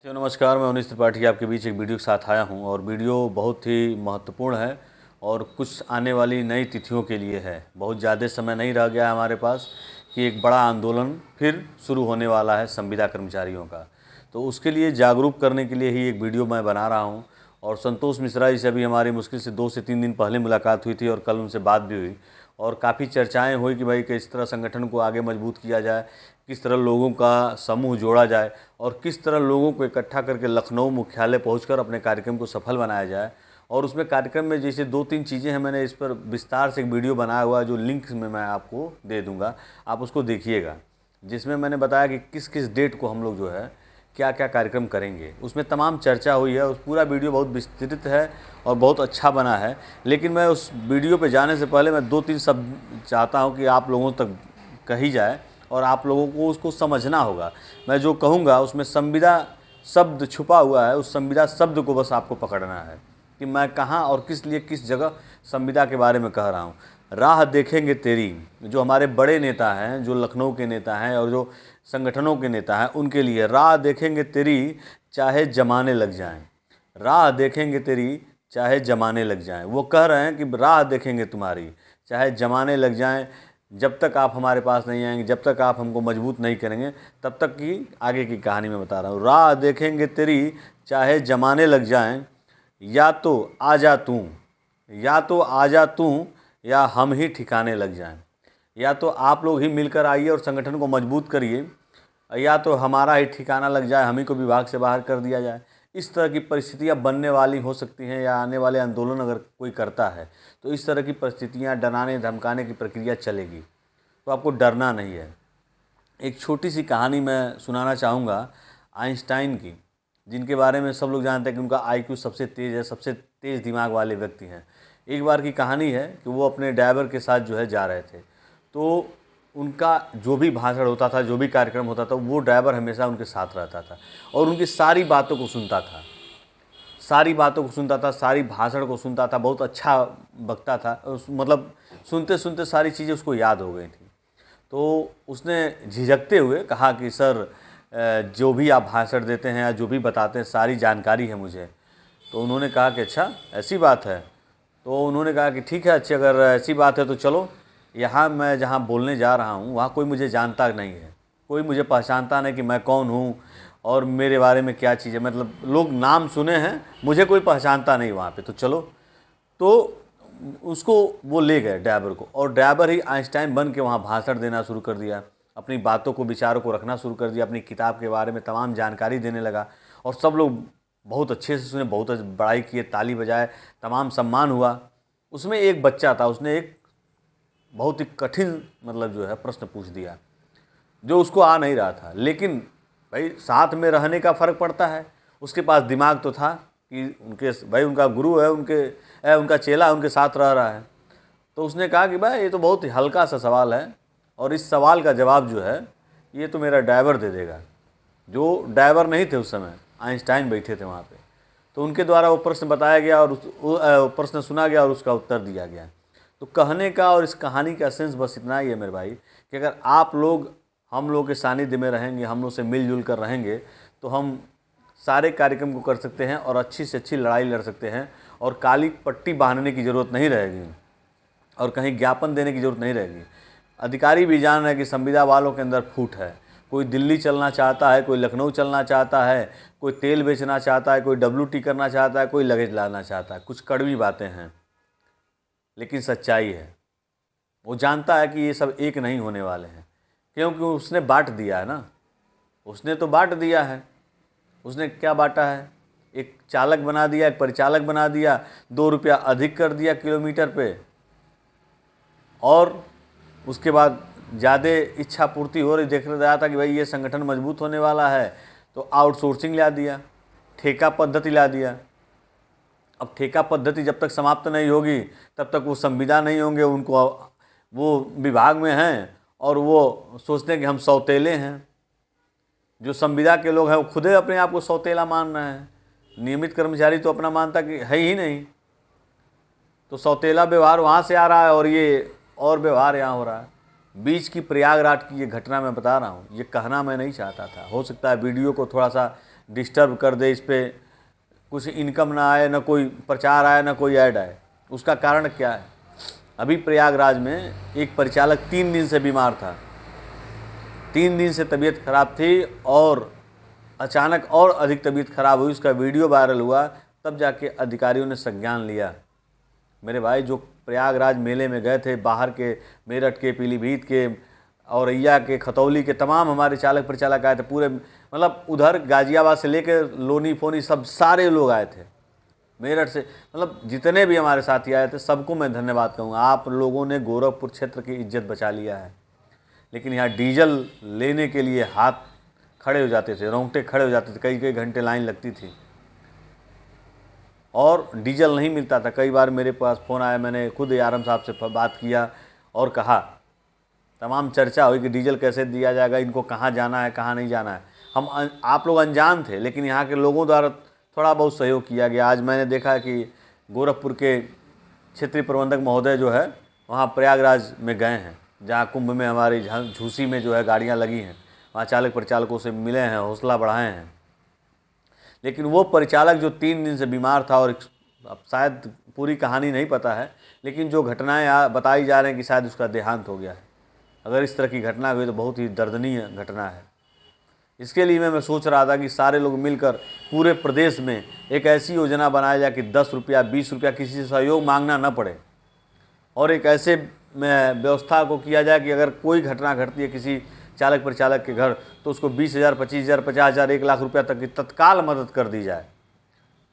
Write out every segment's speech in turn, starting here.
तो नमस्कार, मैं उन्नीस त्रिपाठी आपके बीच एक वीडियो के साथ आया हूं और वीडियो बहुत ही महत्वपूर्ण है और कुछ आने वाली नई तिथियों के लिए है। बहुत ज़्यादा समय नहीं रह गया है हमारे पास कि एक बड़ा आंदोलन फिर शुरू होने वाला है संविदा कर्मचारियों का। तो उसके लिए जागरूक करने के लिए ही एक वीडियो मैं बना रहा हूं। और संतोष मिश्रा जी से अभी हमारी मुश्किल से 2 से 3 दिन पहले मुलाकात हुई थी और कल उनसे बात भी हुई और काफ़ी चर्चाएं हुई कि भाई किस तरह संगठन को आगे मजबूत किया जाए, किस तरह लोगों का समूह जोड़ा जाए और किस तरह लोगों को इकट्ठा करके लखनऊ मुख्यालय पहुंचकर अपने कार्यक्रम को सफल बनाया जाए। और उसमें कार्यक्रम में जैसे 2-3 चीज़ें हैं, मैंने इस पर विस्तार से एक वीडियो बनाया हुआ है जो लिंक में मैं आपको दे दूँगा, आप उसको देखिएगा। जिसमें मैंने बताया कि किस किस डेट को हम लोग जो है क्या क्या कार्यक्रम करेंगे, उसमें तमाम चर्चा हुई है। उस पूरा वीडियो बहुत विस्तृत है और बहुत अच्छा बना है। लेकिन मैं उस वीडियो पे जाने से पहले मैं 2-3 शब्द चाहता हूँ कि आप लोगों तक कही जाए और आप लोगों को उसको समझना होगा। मैं जो कहूँगा उसमें संविदा शब्द छुपा हुआ है, उस संविदा शब्द को बस आपको पकड़ना है कि मैं कहाँ और किस लिए किस जगह संविदा के बारे में कह रहा हूँ। राह देखेंगे तेरी, जो हमारे बड़े नेता हैं, जो लखनऊ के नेता हैं और जो संगठनों के नेता हैं, उनके लिए राह देखेंगे तेरी चाहे जमाने लग जाएं। राह देखेंगे तेरी चाहे जमाने लग जाएं। वो कह रहे हैं कि राह देखेंगे तुम्हारी चाहे जमाने लग जाएं। जब तक आप हमारे पास नहीं आएंगे, जब तक आप हमको मजबूत नहीं करेंगे, तब तक की आगे की कहानी मैं बता रहा हूँ। राह देखेंगे तेरी चाहे जमाने लग जाएं, या तो आजा तू, या तो आजा तू या हम ही ठिकाने लग जाएं। या तो आप लोग ही मिलकर आइए और संगठन को मजबूत करिए, या तो हमारा ही ठिकाना लग जाए, हम ही को विभाग से बाहर कर दिया जाए। इस तरह की परिस्थितियां बनने वाली हो सकती हैं, या आने वाले आंदोलन अगर कोई करता है तो इस तरह की परिस्थितियां डराने धमकाने की प्रक्रिया चलेगी। तो आपको डरना नहीं है। एक छोटी सी कहानी मैं सुनाना चाहूँगा आइंस्टाइन की, जिनके बारे में सब लोग जानते हैं कि उनका आईक्यू सबसे तेज़ है, सबसे तेज़ दिमाग वाले व्यक्ति हैं। एक बार की कहानी है कि वो अपने ड्राइवर के साथ जो है जा रहे थे, तो उनका जो भी भाषण होता था, जो भी कार्यक्रम होता था, वो ड्राइवर हमेशा उनके साथ रहता था और उनकी सारी बातों को सुनता था, सारी बातों को सुनता था, सारी भाषण को सुनता था। बहुत अच्छा वक्ता था, मतलब सुनते सुनते सारी चीज़ें उसको याद हो गई थी। तो उसने झिझकते हुए कहा कि सर, जो भी आप भाषण देते हैं या जो भी बताते हैं सारी जानकारी है मुझे। तो उन्होंने कहा कि अच्छा ऐसी बात है। तो उन्होंने कहा कि ठीक है, अच्छी अगर ऐसी बात है तो चलो, यहाँ मैं जहाँ बोलने जा रहा हूँ वहाँ कोई मुझे जानता नहीं है, कोई मुझे पहचानता नहीं कि मैं कौन हूँ और मेरे बारे में क्या चीज़ है। मतलब लोग नाम सुने हैं, मुझे कोई पहचानता नहीं वहाँ पे, तो चलो। तो उसको वो ले गए ड्राइवर को, और ड्राइवर ही आइंस्टाइन बन के वहाँ भाषण देना शुरू कर दिया, अपनी बातों को विचारों को रखना शुरू कर दिया, अपनी किताब के बारे में तमाम जानकारी देने लगा। और सब लोग बहुत अच्छे से सुने, बहुत बड़ाई किए, ताली बजाए, तमाम सम्मान हुआ। उसमें एक बच्चा था, उसने एक बहुत ही कठिन मतलब जो है प्रश्न पूछ दिया जो उसको आ नहीं रहा था। लेकिन भाई साथ में रहने का फ़र्क पड़ता है। उसके पास दिमाग तो था कि उनके भाई उनका गुरु है, उनका चेला उनके साथ रह रहा है। तो उसने कहा कि भाई ये तो बहुत ही हल्का सा सवाल है और इस सवाल का जवाब जो है ये तो मेरा ड्राइवर दे देगा। जो ड्राइवर नहीं थे उस समय, आइंस्टाइन बैठे थे वहाँ पे। तो उनके द्वारा वो प्रश्न बताया गया और प्रश्न सुना गया और उसका उत्तर दिया गया। तो कहने का और इस कहानी का सेंस बस इतना ही है मेरे भाई, कि अगर आप लोग हम लोग के सानिध्य में रहेंगे, हम लोग से मिलजुल कर रहेंगे, तो हम सारे कार्यक्रम को कर सकते हैं और अच्छी से अच्छी लड़ाई लड़ सकते हैं। और काली पट्टी बांधने की ज़रूरत नहीं रहेगी और कहीं ज्ञापन देने की ज़रूरत नहीं रहेगी। अधिकारी भी जान रहे हैं कि संविदा वालों के अंदर फूट है। कोई दिल्ली चलना चाहता है, कोई लखनऊ चलना चाहता है, कोई तेल बेचना चाहता है, कोई WT करना चाहता है, कोई लगेज लाना चाहता है। कुछ कड़वी बातें हैं लेकिन सच्चाई है। वो जानता है कि ये सब एक नहीं होने वाले हैं, क्योंकि उसने बांट दिया है ना। उसने तो बांट दिया है। उसने क्या बांटा है? एक चालक बना दिया, एक परिचालक बना दिया, 2 रुपया अधिक कर दिया किलोमीटर पे, और उसके बाद ज़्यादा इच्छा पूर्ति हो रही, देख रहा था कि भाई ये संगठन मजबूत होने वाला है, तो आउटसोर्सिंग ला दिया, ठेका पद्धति ला दिया। अब ठेका पद्धति जब तक समाप्त नहीं होगी तब तक वो संविदा नहीं होंगे। उनको वो विभाग में हैं और वो सोचते हैं कि हम सौतेले हैं। जो संविदा के लोग हैं वो खुदे अपने आप को सौतेला मान रहे हैं। नियमित कर्मचारी तो अपना मानता कि है ही नहीं। तो सौतेला व्यवहार वहाँ से आ रहा है और ये और व्यवहार यहाँ हो रहा है। बीच की प्रयागराज की ये घटना मैं बता रहा हूँ, ये कहना मैं नहीं चाहता था। हो सकता है वीडियो को थोड़ा सा डिस्टर्ब कर दे, इस पर कुछ इनकम ना आए, ना कोई प्रचार आए, ना कोई ऐड आए। उसका कारण क्या है? अभी प्रयागराज में एक परिचालक 3 दिन से बीमार था, 3 दिन से तबीयत खराब थी और अचानक और अधिक तबीयत खराब हुई, उसका वीडियो वायरल हुआ, तब जाके अधिकारियों ने संज्ञान लिया। मेरे भाई, जो प्रयागराज मेले में गए थे, बाहर के मेरठ के, पीलीभीत के, औरैया के, खतौली के तमाम हमारे चालक परिचालक आए थे, पूरे मतलब उधर गाजियाबाद से लेकर लोनी फोनी सब सारे लोग आए थे, मेरठ से, मतलब जितने भी हमारे साथी आए थे सबको मैं धन्यवाद कहूँगा। आप लोगों ने गोरखपुर क्षेत्र की इज्जत बचा लिया है। लेकिन यहाँ डीजल लेने के लिए हाथ खड़े हो जाते थे, रोंगटे खड़े हो जाते थे, कई कई घंटे लाइन लगती थी और डीजल नहीं मिलता था। कई बार मेरे पास फ़ोन आया, मैंने खुद आरएम साहब से बात किया और कहा, तमाम चर्चा हुई कि डीजल कैसे दिया जाएगा, इनको कहाँ जाना है, कहाँ नहीं जाना है। हम आप लोग अनजान थे, लेकिन यहाँ के लोगों द्वारा थोड़ा बहुत सहयोग किया गया। आज मैंने देखा कि गोरखपुर के क्षेत्रीय प्रबंधक महोदय जो है वहाँ प्रयागराज में गए हैं, जहाँ कुंभ में हमारी झूसी में जो है गाड़ियाँ लगी हैं, वहाँ चालक परिचालकों से मिले हैं, हौसला बढ़ाए हैं। लेकिन वो परिचालक जो 3 दिन से बीमार था, और अब शायद पूरी कहानी नहीं पता है, लेकिन जो घटनाएं बताई जा रही हैं कि शायद उसका देहांत हो गया है। अगर इस तरह की घटना हुई तो बहुत ही दर्दनीय घटना है। इसके लिए मैं सोच रहा था कि सारे लोग मिलकर पूरे प्रदेश में एक ऐसी योजना बनाया जाए कि 10 रुपया 20 रुपया किसी से सहयोग मांगना न पड़े, और एक ऐसे व्यवस्था को किया जाए कि अगर कोई घटना घटती है किसी चालक परिचालक के घर, तो उसको 20,000, 25,000, 50,000, 1 लाख रुपया तक की तत्काल मदद कर दी जाए।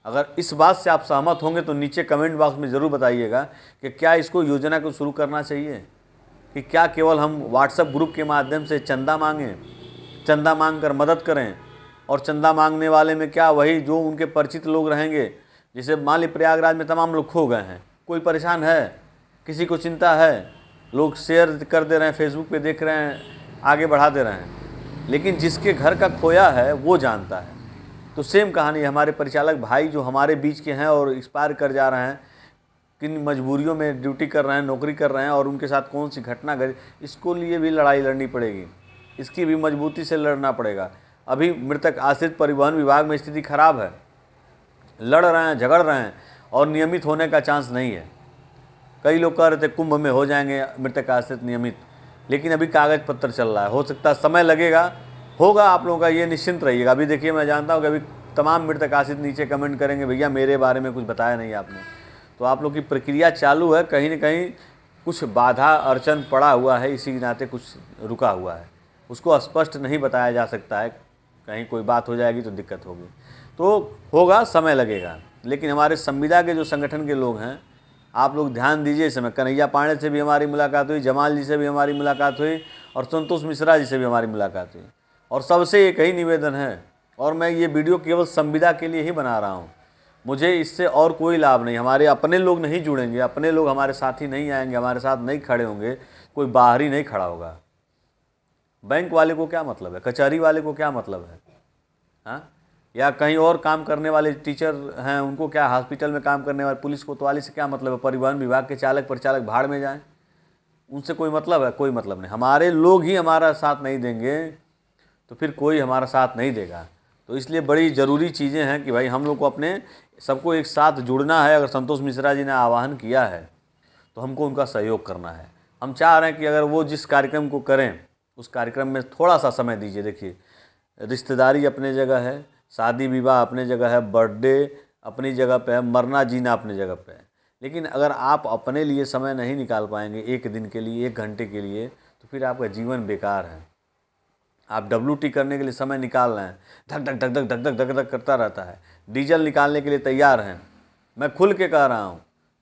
अगर इस बात से आप सहमत होंगे तो नीचे कमेंट बॉक्स में ज़रूर बताइएगा कि क्या इसको योजना को शुरू करना चाहिए, कि क्या केवल हम व्हाट्सएप ग्रुप के माध्यम से चंदा मांगें, चंदा मांग कर मदद करें, और चंदा मांगने वाले में क्या वही जो उनके परिचित लोग रहेंगे। जैसे मान ली प्रयागराज में तमाम लोग खो गए हैं, कोई परेशान है, किसी को चिंता है, लोग शेयर कर दे रहे हैं, फेसबुक पे देख रहे हैं, आगे बढ़ा दे रहे हैं, लेकिन जिसके घर का खोया है वो जानता है। तो सेम कहानी हमारे परिचालक भाई जो हमारे बीच के हैं और एक्सपायर कर जा रहे हैं, किन मजबूरियों में ड्यूटी कर रहे हैं, नौकरी कर रहे हैं, और उनके साथ कौन सी घटना घटी, इसको लिए भी लड़ाई लड़नी पड़ेगी, इसकी भी मजबूती से लड़ना पड़ेगा। अभी मृतक आश्रित परिवहन विभाग में स्थिति खराब है, लड़ रहे हैं, झगड़ रहे हैं, और नियमित होने का चांस नहीं है। कई लोग कह रहे थे कुंभ में हो जाएंगे मृतक आश्रित नियमित, लेकिन अभी कागज़ पत्तर चल रहा है, हो सकता है समय लगेगा, होगा आप लोगों का, ये निश्चिंत रहिएगा। अभी देखिए, मैं जानता हूँ कि अभी तमाम मृतक आश्रित नीचे कमेंट करेंगे, भैया मेरे बारे में कुछ बताया नहीं आपने। तो आप लोग की प्रक्रिया चालू है, कहीं न कहीं कुछ बाधा अड़चन पड़ा हुआ है, इसी नाते कुछ रुका हुआ है, उसको स्पष्ट नहीं बताया जा सकता है, कहीं कोई बात हो जाएगी तो दिक्कत होगी। तो होगा, समय लगेगा, लेकिन हमारे संविदा के जो संगठन के लोग हैं, आप लोग ध्यान दीजिए। इस समय कन्हैया पांडे से भी हमारी मुलाकात हुई, जमाल जी से भी हमारी मुलाकात हुई, और संतोष मिश्रा जी से भी हमारी मुलाकात हुई, और सबसे एक ही निवेदन है, और मैं ये वीडियो केवल संविदा के लिए ही बना रहा हूँ, मुझे इससे और कोई लाभ नहीं। हमारे अपने लोग नहीं जुड़ेंगे, अपने लोग हमारे साथी नहीं आएंगे, हमारे साथ नहीं खड़े होंगे, कोई बाहरी नहीं खड़ा होगा। बैंक वाले को क्या मतलब है, कचहरी वाले को क्या मतलब है, हाँ, या कहीं और काम करने वाले टीचर हैं उनको क्या, हॉस्पिटल में काम करने वाले पुलिस कोतवाली से क्या मतलब है, परिवहन विभाग के चालक परिचालक भाड़ में जाएं, उनसे कोई मतलब है? कोई मतलब नहीं। हमारे लोग ही हमारा साथ नहीं देंगे तो फिर कोई हमारा साथ नहीं देगा। तो इसलिए बड़ी ज़रूरी चीज़ें हैं कि भाई हम लोग को अपने सबको एक साथ जुड़ना है। अगर संतोष मिश्रा जी ने आह्वान किया है तो हमको उनका सहयोग करना है। हम चाह रहे हैं कि अगर वो जिस कार्यक्रम को करें उस कार्यक्रम में थोड़ा सा समय दीजिए। देखिए, रिश्तेदारी अपने जगह है, शादी विवाह अपने जगह है, बर्थडे अपनी जगह पे है, मरना जीना अपनी जगह पे है, लेकिन अगर आप अपने लिए समय नहीं निकाल पाएंगे, एक दिन के लिए, एक घंटे के लिए, तो फिर आपका जीवन बेकार है। आप WT करने के लिए समय निकाल रहे हैं, धक धक धक धक धक धक धक धक करता रहता है, डीजल निकालने के लिए तैयार हैं। मैं खुल के कह रहा हूँ,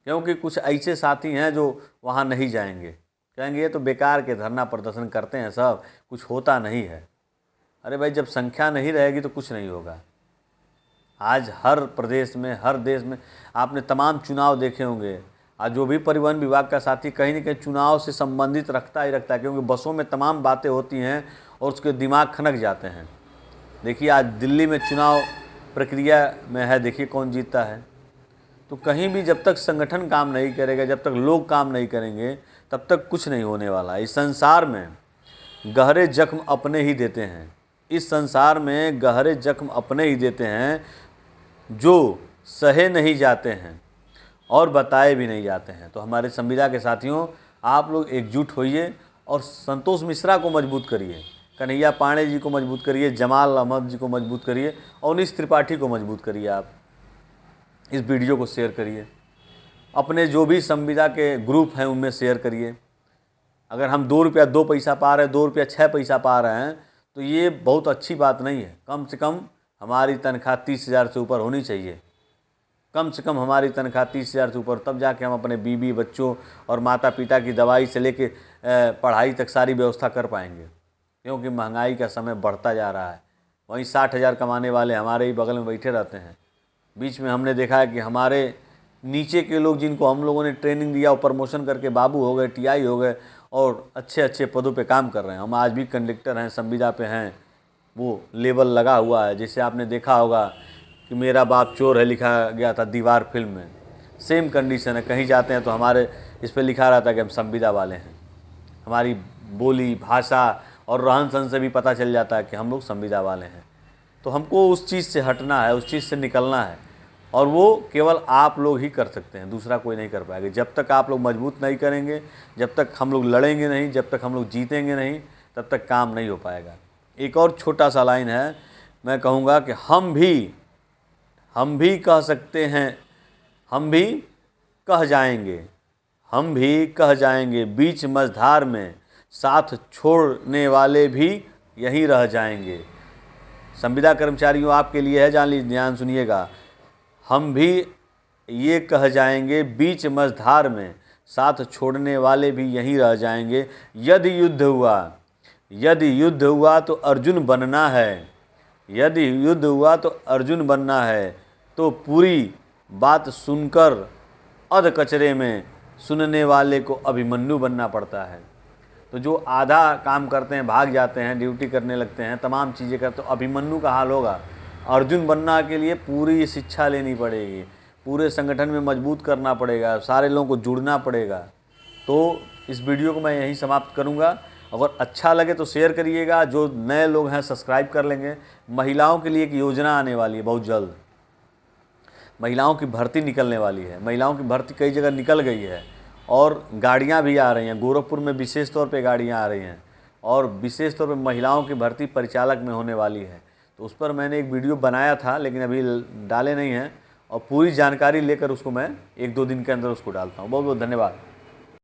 क्योंकि कुछ ऐसे साथी हैं जो वहाँ नहीं जाएंगे, कहेंगे ये तो बेकार के धरना प्रदर्शन करते हैं सब, कुछ होता नहीं है। अरे भाई, जब संख्या नहीं रहेगी तो कुछ नहीं होगा। आज हर प्रदेश में, हर देश में आपने तमाम चुनाव देखे होंगे। आज जो भी परिवहन विभाग का साथी कहीं न कहीं चुनाव से संबंधित रखता ही रखता है, क्योंकि बसों में तमाम बातें होती हैं और उसके दिमाग खनक जाते हैं। देखिए, आज दिल्ली में चुनाव प्रक्रिया में है, देखिए कौन जीतता है। तो कहीं भी जब तक संगठन काम नहीं करेगा, जब तक लोग काम नहीं करेंगे, तब तक कुछ नहीं होने वाला। इस संसार में गहरे जख्म अपने ही देते हैं, इस संसार में गहरे जख्म अपने ही देते हैं जो सहे नहीं जाते हैं और बताए भी नहीं जाते हैं। तो हमारे संविदा के साथियों, आप लोग एकजुट होइए और संतोष मिश्रा को मजबूत करिए, कन्हैया पांडे जी को मजबूत करिए, जमाल अहमद जी को मजबूत करिए और उनीश त्रिपाठी को मजबूत करिए। आप इस वीडियो को शेयर करिए, अपने जो भी संविदा के ग्रुप हैं उनमें शेयर करिए। अगर हम 2 रुपया 2 पैसा पा रहे हैं, 2 रुपया 6 पैसा पा रहे हैं, तो ये बहुत अच्छी बात नहीं है। कम से कम हमारी तनख्वाह 30,000 से ऊपर होनी चाहिए। कम से कम हमारी तनख्वाह 30,000 से ऊपर, तब जाके हम अपने बीवी बच्चों और माता पिता की दवाई से लेके पढ़ाई तक सारी व्यवस्था कर पाएंगे, क्योंकि महंगाई का समय बढ़ता जा रहा है। वहीं 60,000 कमाने वाले हमारे ही बगल में बैठे रहते हैं। बीच में हमने देखा है कि हमारे नीचे के लोग जिनको हम लोगों ने ट्रेनिंग दिया, वो प्रमोशन करके बाबू हो गए, टीआई हो गए और अच्छे अच्छे पदों पे काम कर रहे हैं। हम आज भी कंडक्टर हैं, संविदा पे हैं, वो लेबल लगा हुआ है। जैसे आपने देखा होगा कि मेरा बाप चोर है लिखा गया था दीवार फिल्म में, सेम कंडीशन है। कहीं जाते हैं तो हमारे इस पर लिखा रहता है कि हम संविदा वाले हैं। हमारी बोली भाषा और रहन सहन से भी पता चल जाता है कि हम लोग संविदा वाले हैं। तो हमको उस चीज़ से हटना है, उस चीज़ से निकलना है, और वो केवल आप लोग ही कर सकते हैं, दूसरा कोई नहीं कर पाएगा। जब तक आप लोग मजबूत नहीं करेंगे, जब तक हम लोग लड़ेंगे नहीं, जब तक हम लोग जीतेंगे नहीं, तब तक काम नहीं हो पाएगा। एक और छोटा सा लाइन है, मैं कहूँगा कि हम भी कह सकते हैं, हम भी कह जाएंगे, हम भी कह जाएंगे, बीच मझधार में साथ छोड़ने वाले भी यहीं रह जाएंगे। संविदा कर्मचारियों, आपके लिए है, जान लीजिए, ध्यान सुनिएगा। हम भी ये कह जाएंगे, बीच मझधार में साथ छोड़ने वाले भी यहीं रह जाएंगे। यदि युद्ध हुआ तो अर्जुन बनना है, यदि युद्ध हुआ तो अर्जुन बनना है। तो पूरी बात सुनकर अध कचरे में सुनने वाले को अभिमन्यु बनना पड़ता है। तो जो आधा काम करते हैं, भाग जाते हैं, ड्यूटी करने लगते हैं, तमाम चीज़ें करते, तो अभिमन्यु का हाल होगा। अर्जुन बनना के लिए पूरी शिक्षा लेनी पड़ेगी, पूरे संगठन में मजबूत करना पड़ेगा, सारे लोगों को जुड़ना पड़ेगा। तो इस वीडियो को मैं यहीं समाप्त करूंगा। अगर अच्छा लगे तो शेयर करिएगा, जो नए लोग हैं सब्सक्राइब कर लेंगे। महिलाओं के लिए एक योजना आने वाली है बहुत जल्द, महिलाओं की भर्ती निकलने वाली है। महिलाओं की भर्ती कई जगह निकल गई है और गाड़ियाँ भी आ रही हैं। गोरखपुर में विशेष तौर पे गाड़ियाँ आ रही हैं और विशेष तौर पे महिलाओं की भर्ती परिचालक में होने वाली है। तो उस पर मैंने एक वीडियो बनाया था, लेकिन अभी डाले नहीं हैं, और पूरी जानकारी लेकर उसको मैं 1-2 दिन के अंदर उसको डालता हूँ। बहुत बहुत धन्यवाद।